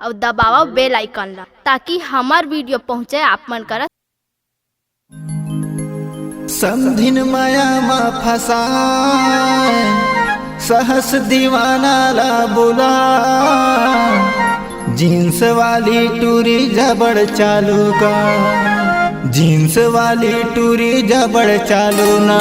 और दबाओ बेल आइकन ला ताकि हमार वीडियो पहुंचे आप मन कर। समधिन माया मा फसाए सहस दीवाना ला बुला, जींस वाली टूरी जबड़ चालू का, जींस वाली टूरी जबड़ चालू ना।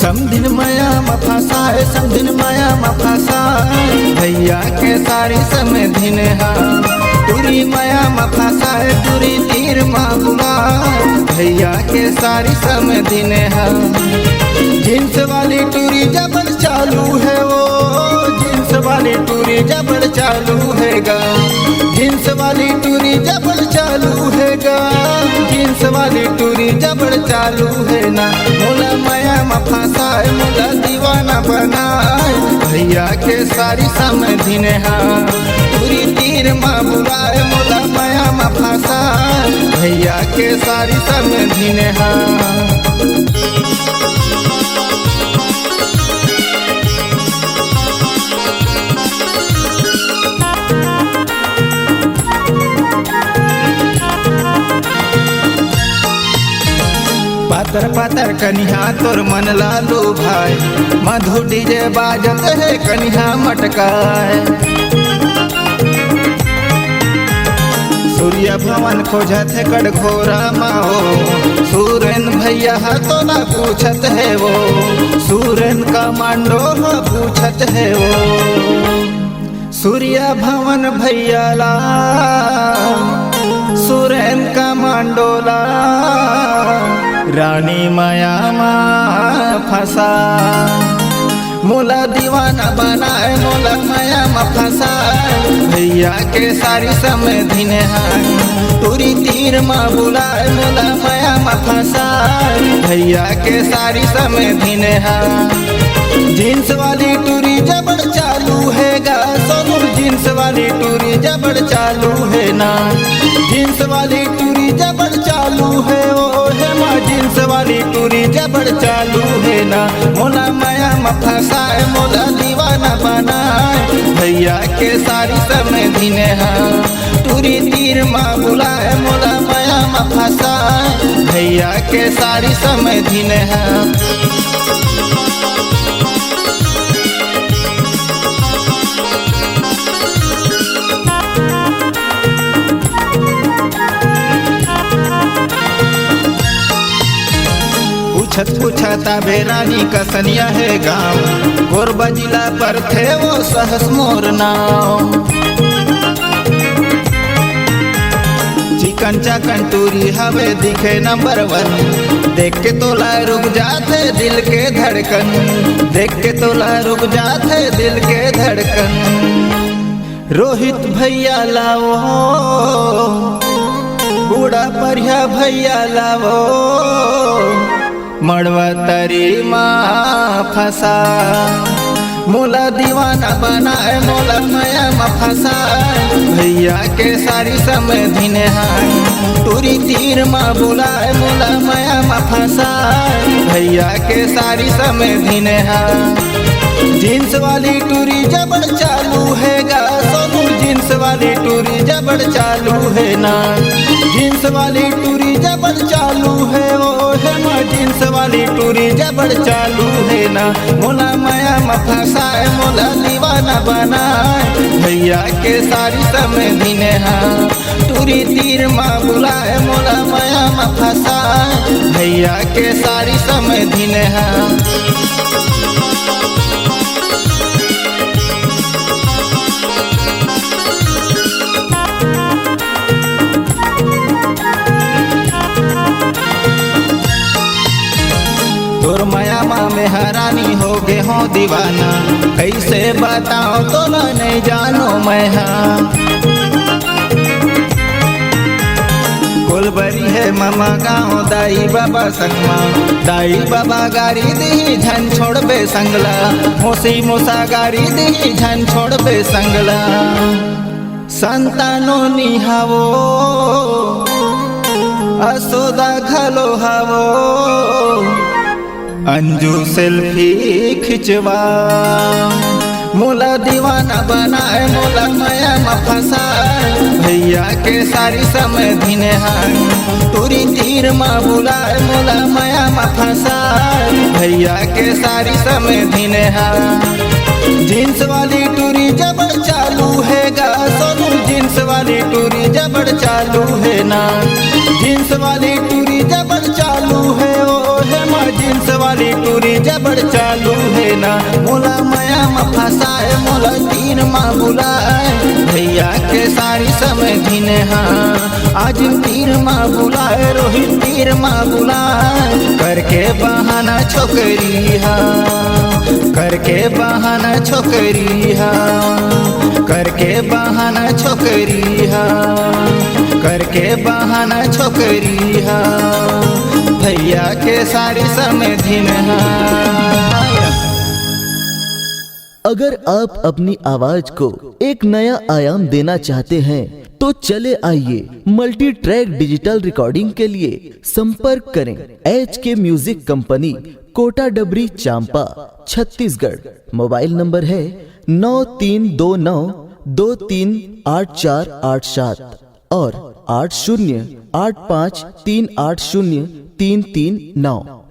समधिन माया मा फसाए, समधिन माया मा फसाए भैया के सारी समधिन हा। टूरी माया मा फसाए टूरी तीर मा बुला, भैया के सारी समधिन हा। जींस वाली टूरी जबड़ चालू है वो, जींस वाली टूरी जबड़ चालू है गा, जींस वाली टूरी जबड़ चालू है गा, जींस वाली टूरी जबड़ चालू है ना। मोला माया मा फसाए मोला दीवाना बनाए, भैया के सारी समधिन हा। टूरी तीर मा बुलाए मोला माया मा फसाए, भैया के सारी समधिन हा। पातर पातर कन्या तोर मन लालू भाई, मधु डीजे बाजत है कन्या मटकाए। सूर्य भवन खोजत है कड़घोरा माओ, सूरन भैया तो ना पूछत है वो, सूरन कमांडो हो पूछत है वो। सूर्य भवन भैया ला सूरन कमांडोला, रानी माया मा फसा मोला दीवाना बनाए मोला माया मा फसाए, भैया के सारी समधिन हा। टूरी तीर मा बुलाए मोला माया मा फसाए, भैया के सारी समधिन हा। जींस वाली टूरी जबड़ चालू है गा सोनू, जींस वाली टूरी जबड़ चालू है ना। जींस वाली टूरी जबड़ चालू है वो है माँ, जींस वाली टूरी जबड़ चालू है ना। मोला माया मा फसाए मोला दीवाना बनाए, भैया के सारी समधिन हा। टूरी तीर मा बुलाए मोला माया मा फसाए, भैया के सारी समधिन हा। पूछत पूछता बेरानी कसनिया है गाँव, गोरबा जिला पर थे वो सहस मोर नाव। चिकन चाकन टूरी हवे दिखे नंबर वन, देख के तोला रुक जाते दिल के धड़कन, देख के तोला रुक जाते दिल के धड़कन। रोहित भैया लाओ बूढ़ा परिया भैया लाओ, मड़वा तरी मा फसा मोला दीवाना बनाए मोला माया मा फसाए, भैया के सारी समधिन हा। टूरी तीर मा बुलाए मोला माया मा फसाए, भैया के सारी समधिन हा। जींस वाली टूरी जबड़ चालू है गा सोनू, जींस वाली टूरी जबड़ चालू है ना। जींस वाली टूरी जबड़ चालू है वो है माँ, जींस वाली टूरी जबड़ चालू है ना। मोला माया मा फसाए मोला दीवाना बनाए, भैया के सारी समधिन हा। टूरी तीर मा बुलाए मोला माया मा फसाए, भैया के सारी समधिन हा। तोर माया माँ में हरानी हो गे हो दीवाना, कैसे बताओ तो नहीं जानो मैं हाँ। मामा गाँव दाई बाबा संगमा दाई बाबा गाड़ी दी झन छोड़बे संगला मोसी मोसा गाड़ी दी झन छोड़बे संगला संतानो निहावो असोदा घलो हावो अंजू सेल्फी खिंचवा मोला दीवाना बनाए मोला माया में फंसाए भैया के सारी समय धीने हाय तुरी तीर माँ बुलाए मोला माया में फंसाए भैया के सारी समय धीने हाय जींस वाली टूरी जबर चालू है गा सोनू जींस वाली टूरी जबर चालू है ना जींस वाली टूरी जबर चालू है ओ है माँ जींस वाली टूरी जबर चालू है ना मोला माया में फंसाए मोला तीर माँ बुलाए भैया के सारी समय धीने हाँ आज तीर माँ बुलाए रोहित तीर माँ बुलाए करके बहाना छोकरी हाँ करके बहाना छोकरी हाँ करके बहाना छोकरी हाँ करके बहाना छोकरी हाँ भैया के सारी समय धीन हाँ। अगर आप अपनी आवाज को एक नया आयाम देना चाहते हैं तो चले आइए मल्टी ट्रैक डिजिटल रिकॉर्डिंग के लिए संपर्क करें HK म्यूजिक कंपनी कोटा डबरी चांपा छत्तीसगढ़। मोबाइल नंबर है 9329238487 और 8085380339।